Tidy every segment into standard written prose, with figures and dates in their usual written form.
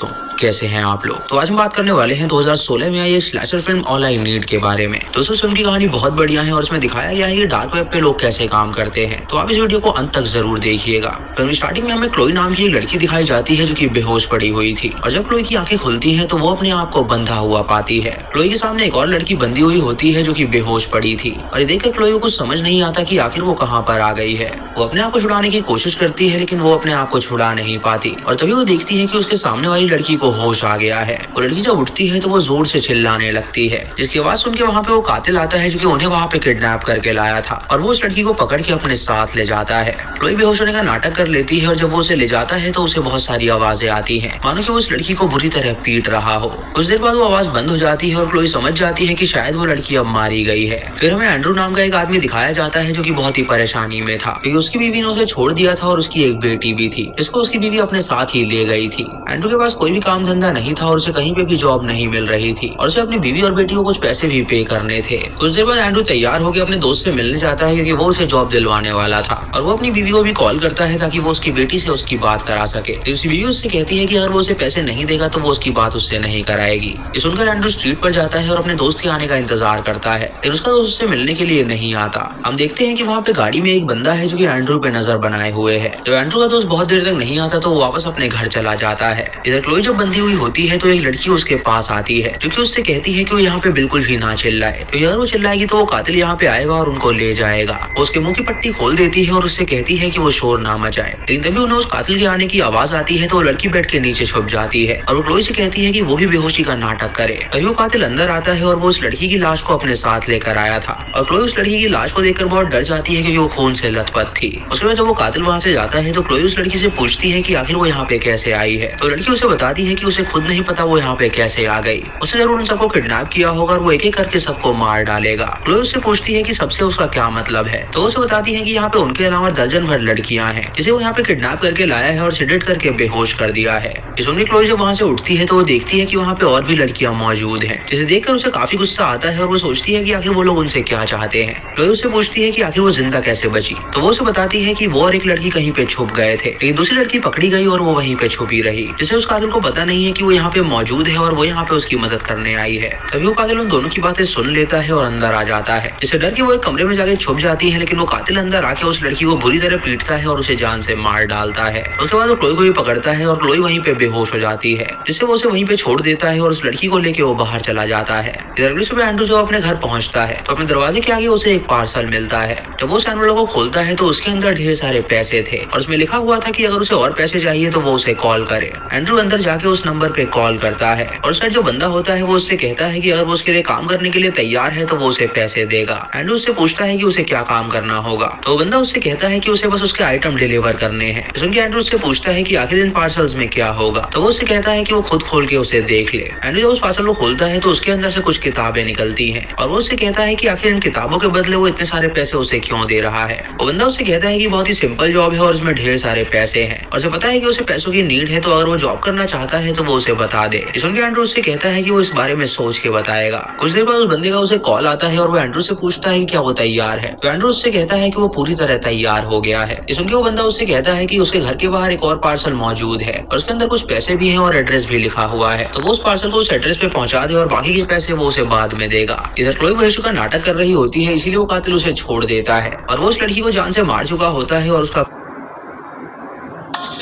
तो कैसे हैं आप लोग। तो आज हम बात करने वाले हैं 2016 में आई एक slasher film all I need के बारे में। दोस्तों फिल्म की कहानी बहुत बढ़िया है और इसमें दिखाया गया है कि डार्क वेब पे लोग कैसे काम करते हैं। तो आप इस वीडियो को अंत तक जरूर देखिएगा। फिल्म स्टार्टिंग में हमें क्लोई नाम की एक लड़की दिखाई जाती है जो कि बेहोश पड़ी हुई थी, और जब क्लोई की आंखें खुलती हैं तो वो अपने आप को बंधा हुआ पाती है। क्लोई के सामने एक और लड़की बंधी हुई होती है जो कि बेहोश पड़ी थी, और ये देखकर क्लोई को कुछ समझ नहीं आता कि आखिर वो कहाँ पर आ गई है। वो अपने आप को छुड़ाने की कोशिश करती है लेकिन वो अपने आप को छुड़ा नहीं पाती, और तभी वो देखती है कि उसके सामने वाली लड़की को होश आ गया है। वो लड़की जब उठती है तो वो जोर से चिल्लाने लगती है, जिसकी आवाज सुन के वहाँ पे वो कातिल आता है जो कि उन्हें वहाँ पे किडनैप करके लाया था, और वो उस लड़की को पकड़ के अपने साथ ले जाता है। क्लोई बेहोश होने का नाटक कर लेती है, और जब वो उसे ले जाता है तो उसे बहुत सारी आवाजें आती हैं, मानो कि वो उस लड़की को बुरी तरह पीट रहा हो। कुछ देर बाद वो आवाज बंद हो जाती है और क्लोई समझ जाती है कि शायद वो लड़की अब मारी गई है। फिर हमें एंड्रू नाम का एक आदमी दिखाया जाता है जो कि बहुत ही परेशानी में था, क्योंकि उसकी बीवी ने उसे छोड़ दिया था और उसकी एक बेटी भी थी, जिसको उसकी बीवी अपने साथ ही ले गई थी। एंड्रू के पास कोई भी काम धंधा नहीं था और उसे कहीं पे भी जॉब नहीं मिल रही थी, और उसे अपनी बीवी और बेटी को कुछ पैसे भी पे करने थे। कुछ देर बाद एंड्रू तैयार होकर अपने दोस्त से मिलने जाता है, क्योंकि वो उसे जॉब दिलवाने वाला था, और वो अपनी बीवी को भी कॉल करता है ताकि वो उसकी बेटी से उसकी बात करा सके। उसकी बीवी उससे कहती है कि अगर वो उसे पैसे नहीं देगा तो वो उसकी बात उससे नहीं कराएगी। ये सुनकर एंड्रू स्ट्रीट पर जाता है और अपने दोस्त के आने का इंतजार करता है, लेकिन उसका दोस्त उससे मिलने के लिए नहीं आता। हम देखते हैं कि वहाँ पे गाड़ी में एक बंदा है जो कि एंड्रू पे नजर बनाए हुए है। जब एंड्रू का दोस्त बहुत देर तक नहीं आता तो वो वापस अपने घर चला जाता है। इधर क्लोई जब बंधी हुई होती है तो एक लड़की उसके पास आती है, जो कि उससे कहती है कि वो यहाँ पे बिल्कुल भी ना चिल्लाए, क्योंकि अगर वो चिल्लाएगी तो वो कातिल यहाँ पे आएगा और उनको ले जाएगा। वो उसके मुंह की पट्टी खोल देती है और उससे कहती है कि वो शोर ना मचाए, लेकिन तभी उन्हें उस कातिल के आने की आवाज आती है तो वो लड़की बेड के नीचे छुप जाती है, और वो क्लोई से कहती है कि वो भी बेहोशी का नाटक करे। तभी वो कातिल अंदर आता है और वो उस लड़की की लाश को अपने साथ लेकर आया था, और क्लोई उस लड़की की लाश को देखकर बहुत डर जाती है क्योंकि वो खून से लथपथ थी। उसके बाद जब वो कातिल वहाँ से जाता है तो क्लोई उस लड़की से पूछती है कि आखिर वो यहाँ पे कैसे आई है। तो लड़की उसे बताती है कि उसे खुद नहीं पता वो यहाँ पे कैसे आ गई। उसने जरूर उन सबको किडनैप किया होगा और वो एक एक करके सबको मार डालेगा। क्लोई उससे पूछती है कि सबसे उसका क्या मतलब है, तो उसे बताती है कि यहाँ पे उनके अलावा दर्जन भर लड़कियां हैं जिसे वो यहाँ पे किडनैप करके लाया है और सेडेट करके बेहोश कर दिया है। इस सुनकर क्लोई जब वहाँ से उठती है तो वो देखती है कि वहाँ पे और भी लड़कियां मौजूद हैं, जिसे देखकर उसे काफी गुस्सा आता है और वो सोचती है कि आखिर वो लोग उनसे क्या चाहते हैं। क्लोई उससे पूछती है कि आखिर वो जिंदा कैसे बची, तो वो उसे बताती है कि वो और एक लड़की कहीं पे छुप गए थे, लेकिन दूसरी लड़की पकड़ी गई और वो वहीं पे छुपी रही, जिसे उस कातिल को पता नहीं है कि वो यहाँ पे मौजूद है और वो यहाँ पे उसकी मदद करने आई है। तभी वो कातिल उन दोनों की बातें सुन लेता है और अंदर आ जाता है, जिससे डर के वो एक कमरे में जाके छुप जाती है, लेकिन वो कातिल अंदर आके उस लड़की को बुरी तरह पीटता है और उसे जान से मार डालता है। उसके बाद वो क्लोई को भी पकड़ता है और क्लोई वहीं पे बेहोश हो जाती है, जिससे वो उसे वहीं पे छोड़ देता है और उस लड़की को लेके वो बाहर चला जाता है। इधर अगली सुबह एंड्रू जब अपने घर पहुंचता है तो अपने दरवाजे के आगे उसे एक पार्सल मिलता है। जब वो उस एनवलप को खोलता है तो उसके अंदर ढेर सारे पैसे थे, और उसमें लिखा हुआ था कि अगर उसे और पैसे चाहिए तो वो उसे कॉल करे। एंड्रू अंदर जाके उस नंबर पे कॉल करता है, और उसका जो बंदा होता है वो उससे कहता है कि अगर वो उसके लिए काम करने के लिए तैयार है तो वो उसे पैसे देगा। एंड्रू उससे पूछता है कि उसे क्या काम करना होगा, तो वो बंदा उससे कहता है कि उसे बस उसके आइटम डिलीवर करने हैं। सुनकर एंड्रू उससे पूछता है कि आखिर इन पार्सल्स में क्या होगा, तो वो उससे कहता है कि वो खुद खोल के उसे देख ले। एंड्रू जब उस पार्सल को खोलता है तो उसके अंदर से कुछ किताबें निकलती हैं, और वो उससे कहता है कि आखिर इन किताबों के बदले वो इतने सारे पैसे उसे क्यों दे रहा है। वो बंदा उससे कहता है कि बहुत ही सिंपल जॉब है और उसमें ढेर सारे पैसे हैं, और उसे पता है कि उसे पैसों की नीड है, तो अगर वो जॉब करना चाहता है तो वो उसे बता दे। सुनकर एंड्रू उससे कहता है कि वो इस बारे में सोच के बताएगा। कुछ देर बाद उस बंदे का उसे कॉल आता है और वो एंड्रू से पूछता है कि क्या वो तैयार है, तो एंड्रू उससे कहता है कि वो पूरी तरह तैयार हो गया है। सुनकर वो बंदा उससे कहता है कि उसके घर के बाहर एक और पार्सल मौजूद है और उसके अंदर कुछ पैसे भी हैं और एड्रेस भी लिखा हुआ है, तो वो उस पार्सल को उस एड्रेस पे पहुंचा दे और बाकी के पैसे वो उसे बाद में देगा। इधर क्लोई बेहोशी का नाटक कर रही होती है, इसीलिए वो कातिल उसे छोड़ देता है और वो उस लड़की को जान से मार चुका होता है और उसका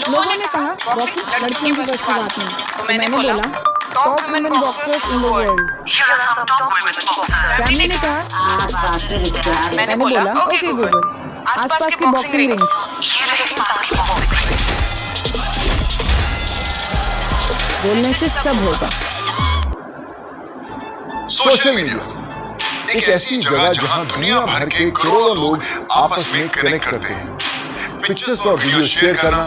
लोगों ने कहा बॉक्सिंग लड़कियों की बस की बात नहीं, तो मैंने बोला top women boxers in the world. Family ने कहा, मैंने बोला ओके गूगल आसपास के बॉक्सिंग रिंग्स। बोलने से सब होगा। सोशल मीडिया एक ऐसी जगह जहां दुनिया भर के करोड़ों लोग आपस में कनेक्ट करते हैं। पिक्चर्स और वीडियो शेयर करना,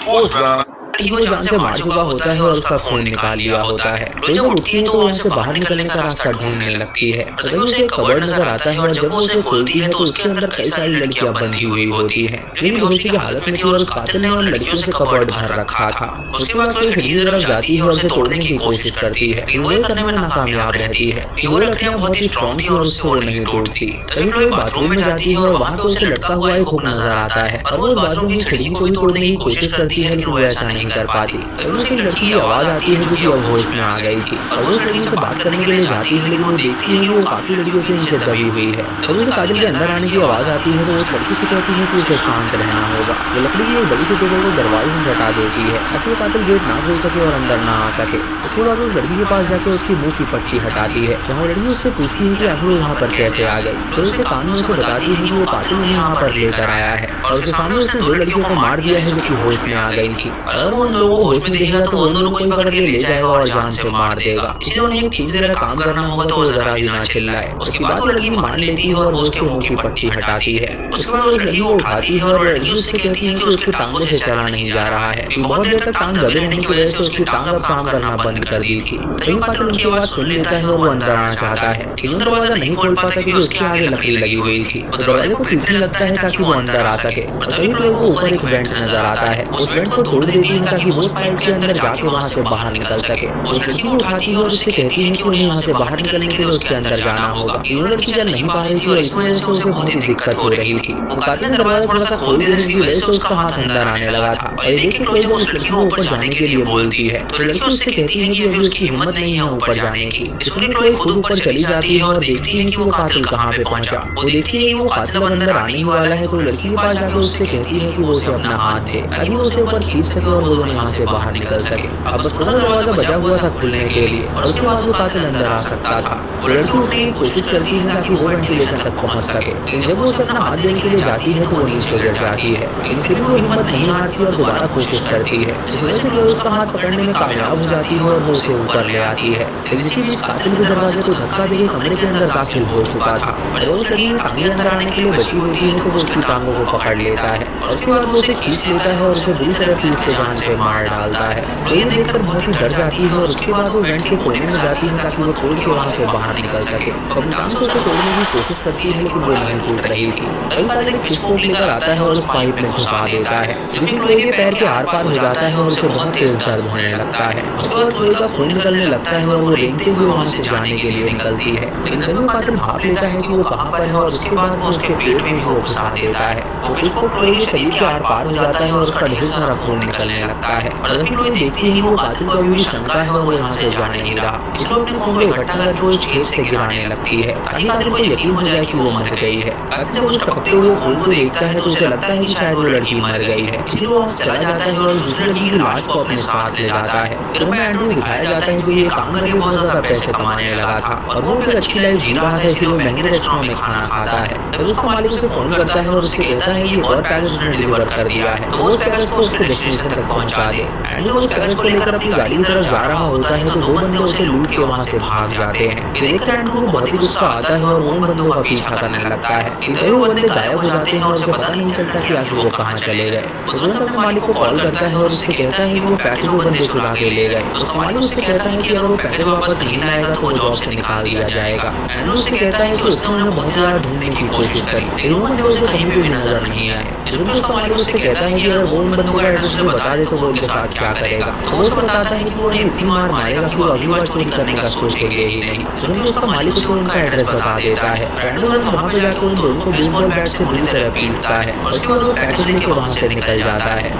पोस्ट बनाना, वो जान से मार चुका होता है और उसका खून निकाल लिया होता है। क्लोई जब उठती है तो वहाँ से बाहर निकलने का रास्ता ढूंढने लगती है, और तभी उसे एक कबर्ड नजर आता है, और जब वो उसे खोलती है तो उसके अंदर कई सारी लड़कियां बंधी हुई होती हैं, जो बेहोशी की हालत में थी, और उस कातिल ने उन लड़कियों से कबर्ड भर रखा था। उसके बाद कोई खिड़की की तरफ जाती है और उसे तोड़ने की कोशिश करती है, लेकिन वो ये करने में नाकामयाब रहती है। वो लड़कियां बहुत ही स्ट्रॉन्ग थी और उससे वो नहीं टूटती। तभी क्लोई बाथरूम में जाती है और वहाँ पे उसे लटका हुआ एक हुक नजर आता है, और वो बाथरूम की खिड़की को भी तोड़ने की कोशिश करती है, लेकिन वो ऐसा नहीं नहीं कर पाती। तभी उसे लड़की की आवाज आती है जो कि अब होश में आ गई थी और वो लड़की से बात करने के लिए जाती है, लेकिन वो देखती है कि वो काफी लड़कियों के नीचे दबी हुई है। तभी उसे कातिल के अंदर आने की आवाज आती है तो उस लड़की से कहती है कि उसे शांत रहना होगा। वो लकड़ी की एक बड़ी सी टेबल को दरवाजे से हटा देती है ताकि वो कातिल गेट ना खोल सके और अंदर ना आ सके। उसके बाद उस लड़की के पास जाकर उसकी मुंह की पट्टी हटाती है, जहाँ लड़की उससे पूछती है कि आखिर वो यहाँ पर कैसे आ गई। तो उसे कान में उसे बताती है कि वो कातिल उन्हें यहाँ पर लेकर आया है और उसके सामने उसने 2 लड़कियों को मार दिया है जो कि होश में आ गई थी। अगर वो उन लोगों को होश में देखेगा तो वो उन लोगों को पकड़ के ले जाएगा और जान से मार देगा। इसलिए उन्हें एक टीम की तरह काम करना होगा तो वो जरा भी ना चिल्लाए। उसके बाद वो लड़की मान लेती है और वो उसके मुंह की पट्टी हटाती है। उसके बाद उस लड़की को उठाती है और लड़की उससे कहती है कि उसकी टांगों से चला नहीं जा रहा है। बहुत देर तक टांग दबे रहने की वजह से उसकी टांग अब काम करना बंद कर दी थी। तभी कातिल उनकी आवाज सुन लेता है और वो अंदर आना चाहता है, लेकिन दरवाजा नहीं खोल पाता क्योंकि उसके आगे लकड़ी लगी हुई थी। वो दरवाजे को पीटने लगता है ताकि वो अंदर आ सके। तभी लोगों को ऊपर एक वेंट नजर आता है। उस वेंट को तोड़ देती है ताकि वो उस पाइप के अंदर जाके वहाँ से बाहर निकल सके। उस लड़की को उठाती है और उससे कहती है कि उन्हें यहाँ से बाहर निकलने के लिए उसके अंदर जाना होगा। ये लड़की चल नहीं पा रही थी और इस वजह से उसे बहुत ही दिक्कत हो रही थी। कातिल ने दरवाजा थोड़ा सा खोल देने की वजह से उसका हाथ अंदर आने लगा था और देख के क्लोज़ उस लड़की को ऊपर जाने के लिए बोलती है तो लड़की उससे कहती है कि अभी उसकी हिम्मत नहीं है ऊपर जाने की। इसलिए क्लोज़ खुद ऊपर चली जाती है और देखती है कि वो कातिल कहाँ पे पहुंचा। वो देखती है कि वो कातिल अब अंदर आने ही वाला है तो लड़की के पास जाकर उससे कहती है कि वो उसे अपना हाथ दे ताकि वो उसे ऊपर खींच सके और वो यहाँ से बाहर निकल सके। अब बस थोड़ा दरवाजा बचा हुआ था खुलने के लिए और उसके बाद वो कातिल अंदर आ सकता था। वो लड़की उठने की कोशिश करती है ताकि वो वेंटिलेशन तक पहुंच सके, लेकिन जब वो उसे अपना हाथ देने के लिए जाती है तो वो नीचे गिर जाती है। लेकिन फिर भी वो हिम्मत नहीं हारती और दोबारा कोशिश करती है। इस वजह से वो उसका हाथ पकड़ने में कामयाब हो जाती है और वो उसे ऊपर ले आती है। लेकिन इसी बीच कातिल के दरवाजे को धक्का देकर कमरे के अंदर दाखिल हो चुका था। जब उस लड़की की टांगें अंदर आने के लिए बची होती है तो वो उसकी टांगों को पकड़ लेता है और उसके बाद वो उसे खींच लेता है और उसे बुरी तरह पीट के जान से मार डालता है। तो ये देखकर बहुत ही डर जाती है और उसके बाद वो वेंट के कोने में जाती है ताकि वो तोड़ के वहाँ से बाहर निकल सके। अपनी टांग से उसे तोड़ने की कोशिश करती है लेकिन वो नहीं टूट रही थी। तभी कातिल एक पिस्टल लेकर आता है और उस पाइप में घुसा देता है जो कि क्लोज़ के पैर के आर पार हो जाता है और उसे बहुत तेज दर्द होने लगता है। उसके बाद क्लोज़ का खून निकलने लगता है और वो रेंगते हुए वहाँ से जाने के लिए निकलती है, लेकिन तभी वो कातिल भाप लेता है कि वो कहाँ पर है और उसके बाद वो उसके पेट में वो घुसा देता है। वो पिस्टल क्लोज़ के शरीर के आर पार हो जाता है और उसका ढेर सारा खून निकलने लगता है। और तभी क्लोज़ देखती है कि वो कातिल को अभी भी शंका है और वो यहाँ से जा नहीं रहा, इसलिए अपने खून को इकट्ठा करके उस खेत से गिराने लगती है ताकि कातिल को यकीन हो जाए कि वो मर गई है। कातिल जब उस टपकते हुए खून को देखता है तो उसे लगता है कि शायद वो लड़की मर गई है, इसलिए वो वहाँ चला जाता है और दूसरी लड़की की लाश को अपने साथ ले जाता है। फिर हमें एंड्रू दिखाया जाता है जो ये काम करके बहुत ज्यादा पैसे कमाने लगा था और वो एक अच्छी लाइफ जी रहा था, इसलिए महंगे रेस्टोरेंट में खाना खाता है। फिर उसका मालिक उसे फोन करता है और उससे कहता है कि और पैकेज उसने डिलीवर कर दिया है तो उस पैकेज को उसके डेस्टिनेशन तक पहुंचा दे। एंड्रू उस पैकेज को लेकर अपनी गाड़ी की तरफ जा रहा होता है तो 2 बंदे उसे लूट के वहाँ से भाग जाते हैं। फिर देखकर एंड्रू को बहुत ही गुस्सा आता है और वो उन बंदों का पीछा करने लगता है। फिर वो बंदे गायब हो जाते हैं और उसे पता नहीं चलता कि आखिर वो कहाँ चले गए। वो तुरंत अपने मालिक को कॉल करता है और उससे कहता है कि वो पैकेज वो बंदे चुरा के ले गए। उसका मालिक उससे कहता है कि अगर वो पैकेज वापस नहीं लाएगा तो वो जॉब से निकाल दिया जाएगा। एंड्रू उससे कहता है कि उसने उन्हें बहुत ज्यादा ढूंढने की कोशिश करी लेकिन वो बंदे उसे कहीं भी नजर नहीं आए। जरूर उसका मालिक उससे कहता है कि अगर वो उन बंदों का एड्रेस उसे बता दे तो वो उनके साथ क्या करेगा। तो वो उसे बताता है कि वो उन्हें इतनी मार मारेगा कि वो अगली बार चोरी करने का सोचेंगे ही नहीं। जरूर उसका मालिक उसे उनका एड्रेस बता देता है। एंड्रू वहाँ पे जाकर उन दोनों को बेसबॉल बैट से बुरी तरह पीटता है और उसके बाद वो पैकेज लेके वहाँ से निकल जाता है।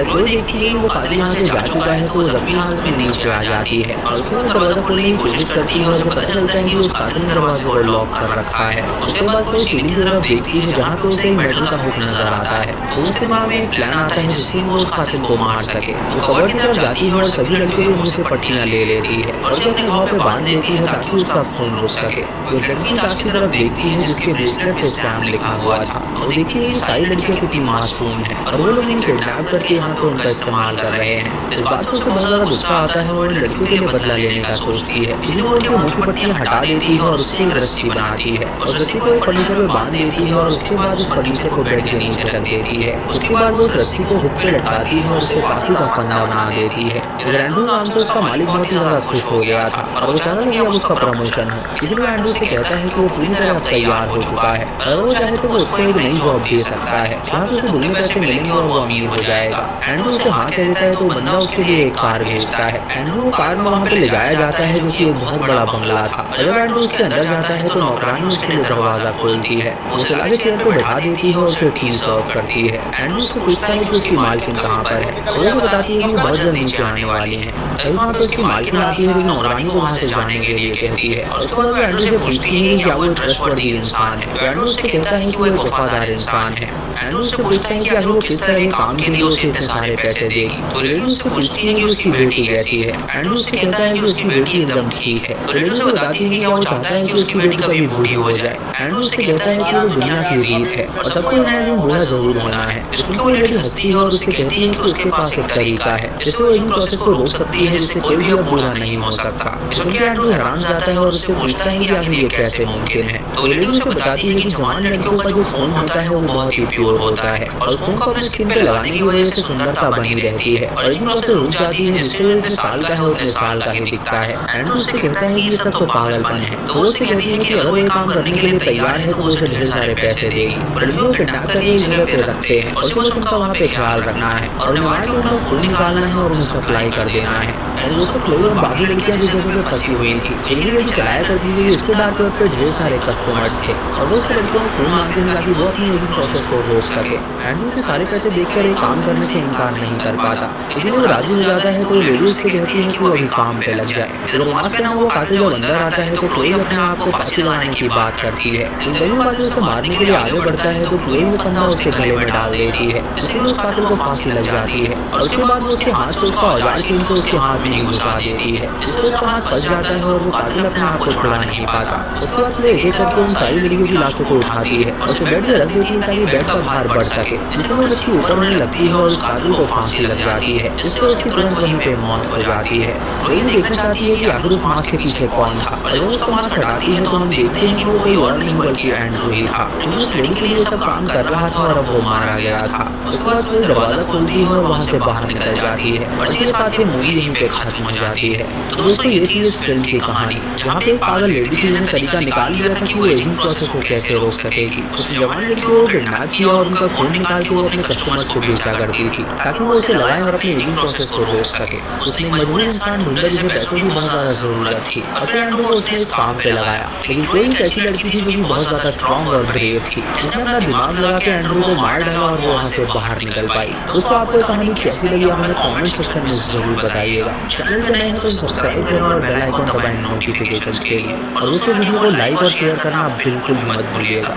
वो देखती है वो कातिल यहाँ से जा चुका है तो वो जख्मी हालत में नीचे आ जाती है और उसके बाद दरवाजा खोलने की कोशिश करती है और उसे पता चलता है कि उस कातिल ने दरवाजे को लॉक कर रखा है। उसके बाद वो सीढ़ी की तरफ देखती है जहाँ पे उसे एक मेटल का हुक नजर आता है तो उसके दिमाग में एक प्लान आता है जिससे वो उस कातिल को मार सके। वो कबर्ड की तरफ जाती है और सभी लड़कियों के मुंह से पट्टियां ले लेती है और उसे अपने घाव पे बांध देती है ताकि उसका खून रुक सके। वो लड़की लाश की तरफ देखती है जिसके ब्रेसलेट पे सैम लिखा हुआ था। वो देखती है कि सारी लड़कियां कितनी मासूम है और वो लोग इन्हें किडनैप करके यहाँ पे उनका इस्तेमाल कर रहे हैं। इस बात से उसको बहुत ज्यादा गुस्सा आता है और उन लड़कियों के लिए बदला लेने का सोचती है, इसलिए वो उनके मुंह की पट्टियां हटा देती है और उससे एक रस्सी बनाती है और रस्सी को एक फर्नीचर में बांध देती है और उसके बाद उस फर्नीचर को बेड के नीचे रख देती है। उसके बाद वो उस रस्सी को हुक पे लटकाती है और उससे फांसी का फंदा बना देती है। एंड्रू नाम से उसका मालिक बहुत ही ज्यादा खुश हो गया था और वो चाहता था कि अब उसका प्रमोशन हो, इसलिए एंड्रू से कहता है कि वो पूरी तरह तैयार हो चुका है। अगर वो चाहे तो वो उसको एक नई जॉब दे सकता है जहाँ पे उसे दुनिया पैसे मिलेंगे और वो अमीर हो जाएगा। एंड्रू उसे हाँ कह देता है तो बंदा उसके लिए एक कार भेजता है। एंड्रू को कार में वहाँ पे ले जाया जाता है जो कि एक बहुत बड़ा बंगला था। जब एंड्रू उसके अंदर जाता है तो नौकरानी उसके लिए दरवाजा खोलती है, उसे लाके चेयर पर बैठा देती है और उसे टी सर्व करती है। एंड्रू उससे पूछता है कि उसकी मालकिन कहाँ पर है। और वो बताती है कि वो बहुत जल्द नीचे आने वाली है। तभी वहाँ पे उसकी मालकिन आती है, लेकिन नौकरानी को वहाँ से जाने के लिए कहती है। और उसके बाद वो एंड्रू से पूछती है कि क्या वो ट्रस्टवर्दी इंसान है। तो एंड्रू उससे कहता है कि वो एक वफादार इंसान है। एंड्रू उससे पूछता है कि आखिर वो किस तरह के काम के लिए उसे इतने सारे पैसे देगी। तो लेडी उससे पूछती है कि उसकी बेटी कैसी है। एंड्रू उससे कहता है कि उसकी बेटी एकदम ठीक है। तो लेडी उसे बताती है कि क्या वो चाहता है कि उसकी बेटी कभी बूढ़ी हो जाए। एंड्रू उससे कहता है कि वो दुनिया की रीत है और सबको नया दिन बूढ़ा जरूर होना है। इसके वो लेडी हंसती है और उससे कहती है कि उसके पास एक तरीका है जिससे वो एजिंग प्रोसेस को रोक सकती है, जिससे कोई भी अब बूढ़ा नहीं हो सकता। इसके एंड्रू हैरान जाता है और उससे पूछता है कि आखिर ये कैसे मुमकिन है। तो लेडी उसे बताती है कि जवान लड़कियों का जो खून होता है वो बहुत ही प्योर होता है और उस खून को अपने स्किन पे लगाने की वजह से सुंदरता बनी रहती है और एजिंग प्रोसेस रुक जाती है, जिससे वो इतने साल का है उतने साल का ही दिखता है। एंड्रू उससे कहता है कि ये सब तो पागलपन है। तो वो उससे कहती है कि अगर वो ये काम करने के लिए तैयार है तो वो उसे ढेर सारे पैसे देगी। लड़कियों को किडनैप करके एक जगह पे रखते हैं और उसको बस उनका वहाँ पे ख्याल रखना है और उन्हें वहाँ के उनका खून निकालना है और उन्हें सप्लाई कर देना है। और दोस्तों क्लोई और बाकी लड़कियाँ जिस जगह पे फंसी हुई थी, एक लड़की चलाया करती थी, उसके डार्क वेब पे ढेर सारे कस्टमर्स थे और वो उस लड़कियों को खून मांगते थे ताकि वो अपनी एजिंग प्रोसेस को रोक सके। एंड्रू के सारे पैसे देखकर एक काम करने से इनकार नहीं कर पाता, इसलिए वो राजी हो जाता है। तो लेडी उससे कहती है कि वो अभी काम पे लग जाए। इधर वहाँ पे ना वो कातिल जब अंदर आता है तो क्लोई अपने आप को फांसी लगाने की बात करती है। जब वो कातिल उसे मारने के लिए आगे बढ़ता है तो क्लोई वो फंदा उसके गले में डाल देती है, जिससे उस कातिल को फांसी लग जाती है। और उसके बाद वो उसके हाथ से उसका औजार छीन के उसके हाथ में घुसा देती है, जिससे उसका हाथ फंस जाता है और वो कातिल अपने आप को छुड़ा नहीं पाता। उसके बाद वो एक एक करके उन सारी लड़कियों की लाशों को उठाती है और उसे बेड पे रख देती है ताकि बेड का भार बढ़ सके, जिससे वो बच्ची ऊपर होने लगती है और उस कातिल को फांसी लग जाती है, जिससे उसकी तुरंत वहीं पे मौत हो जाती है। वो ये देखना चाहती है कि आखिर उस मास्क के पीछे कौन था और जब उसका मास्क हटाती है तो हम देखते हैं कि वो कोई और नहीं बल्कि एंड्रू ही था, जो उस लड़की के लिए सब काम कर रहा था और अब वो मारा गया था। उसके बाद वो दरवाजा खोलती है और वहाँ से बाहर निकल जाती है और इसके साथ ये मूवी यहीं पे खत्म हो जाती है। तो दोस्तों ये थी इस फिल्म की कहानी, जहाँ पे एक पागल लेडी थी जिसने तरीका निकाल लिया था कि वो एजिंग प्रोसेस को कैसे रोक सकेगी। उसने जवान लड़कियों को किडनैप किया और उनका खून निकाल के वो अपने कस्टमर्स को बेचा करती थी ताकि वो उसे लगाए और अपनी एजिंग प्रोसेस को रोक सके। उसने एक मजबूर इंसान ढूंढा जिसे पैसों की बहुत ज्यादा जरूरत थी और फिर एंड्रू को उसने इस काम पे लगाया। लेकिन कोई एक ऐसी लड़की थी जो कि बहुत ज्यादा स्ट्रॉन्ग और ब्रेव थी, जिसने अपना दिमाग लगा के एंड्रू को मार डाला और वो वहाँ से बाहर निकल पाई। दोस्तों आपको कहानी कैसी लगी आप हमें कमेंट सेक्शन में जरूर बताइएगा। चैनल पे नए हैं तो सब्सक्राइब करें और बेल आइकन दबाएं नोटिफिकेशंस के लिए और दोस्तों वीडियो को लाइक और शेयर करना बिल्कुल भी मत भूलिएगा।